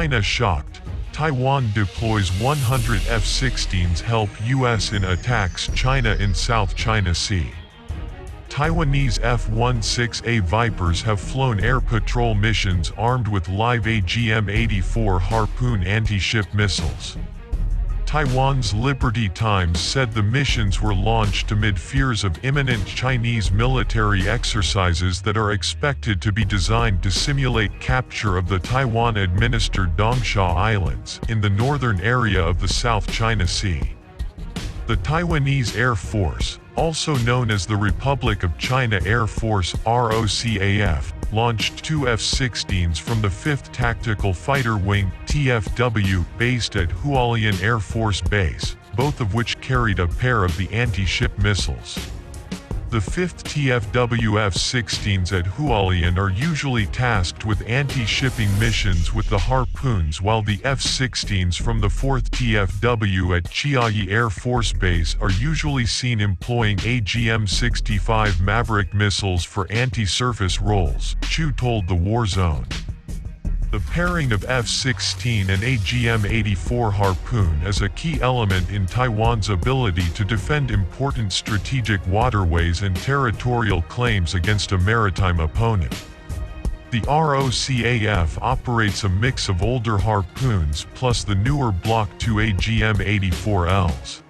China shocked. Taiwan deploys 100 F-16s help U.S. in attacks China in South China Sea. Taiwanese F-16A Vipers have flown air patrol missions armed with live AGM-84 Harpoon anti-ship missiles. Taiwan's Liberty Times said the missions were launched amid fears of imminent Chinese military exercises that are expected to be designed to simulate capture of the Taiwan-administered Dongsha Islands in the northern area of the South China Sea. The Taiwanese Air Force, also known as the Republic of China Air Force (ROCAF), launched 2 F-16s from the 5th Tactical Fighter Wing (TFW) based at Hualien Air Force Base, both of which carried a pair of the anti-ship missiles. The 5th TFW F-16s at Hualien are usually tasked with anti-shipping missions with the Harpoons, while the F-16s from the 4th TFW at Chiayi Air Force Base are usually seen employing AGM-65 Maverick missiles for anti-surface roles, Chu told the War Zone. The pairing of F-16 and AGM-84 Harpoon is a key element in Taiwan's ability to defend important strategic waterways and territorial claims against a maritime opponent. The ROCAF operates a mix of older Harpoons plus the newer Block II AGM-84Ls.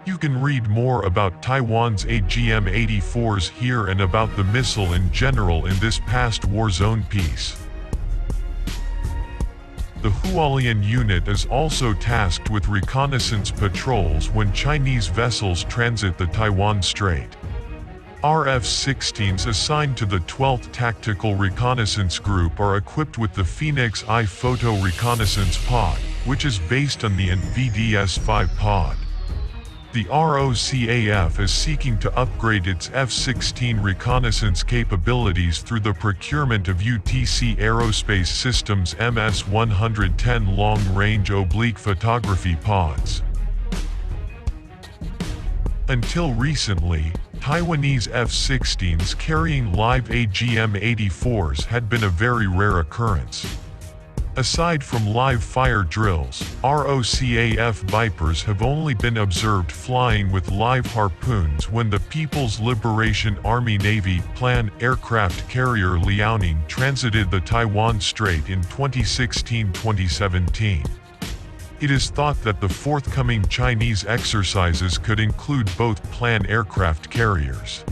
You can read more about Taiwan's AGM-84s here and about the missile in general in this past War Zone piece. The Hualien unit is also tasked with reconnaissance patrols when Chinese vessels transit the Taiwan Strait. RF-16s assigned to the 12th Tactical Reconnaissance Group are equipped with the Phoenix I Photo Reconnaissance Pod, which is based on the NVDS-5 pod. The ROCAF is seeking to upgrade its F-16 reconnaissance capabilities through the procurement of UTC Aerospace Systems MS-110 long-range oblique photography pods. Until recently, Taiwanese F-16s carrying live AGM-84s had been a very rare occurrence. Aside from live fire drills, ROCAF Vipers have only been observed flying with live Harpoons when the People's Liberation Army Navy Plan aircraft carrier Liaoning transited the Taiwan Strait in 2016-2017. It is thought that the forthcoming Chinese exercises could include both Plan aircraft carriers.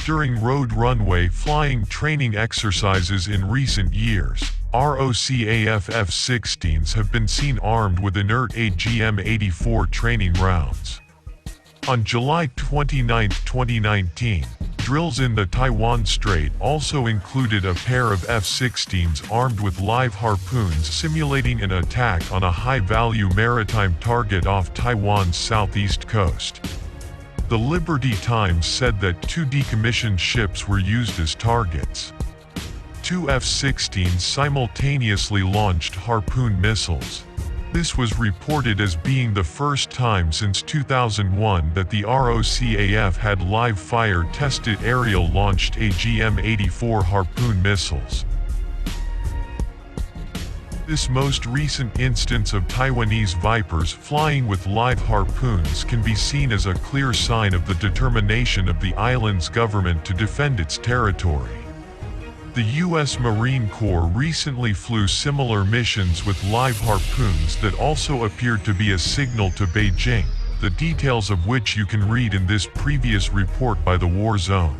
During road runway flying training exercises in recent years, ROCAF F-16s have been seen armed with inert AGM-84 training rounds. On July 29, 2019, drills in the Taiwan Strait also included a pair of F-16s armed with live Harpoons simulating an attack on a high-value maritime target off Taiwan's southeast coast. The Liberty Times said that 2 decommissioned ships were used as targets. 2 F-16s simultaneously launched Harpoon missiles. This was reported as being the first time since 2001 that the ROCAF had live-fire tested aerial-launched AGM-84 Harpoon missiles. This most recent instance of Taiwanese Vipers flying with live Harpoons can be seen as a clear sign of the determination of the island's government to defend its territory. The U.S. Marine Corps recently flew similar missions with live Harpoons that also appeared to be a signal to Beijing, the details of which you can read in this previous report by the War Zone.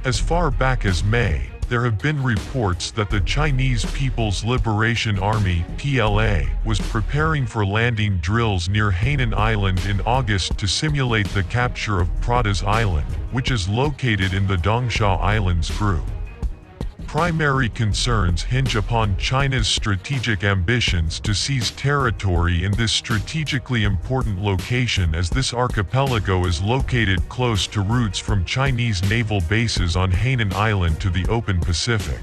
As far back as May, there have been reports that the Chinese People's Liberation Army (PLA) was preparing for landing drills near Hainan Island in August to simulate the capture of Pratas Island, which is located in the Dongsha Islands group. Primary concerns hinge upon China's strategic ambitions to seize territory in this strategically important location, as this archipelago is located close to routes from Chinese naval bases on Hainan Island to the open Pacific.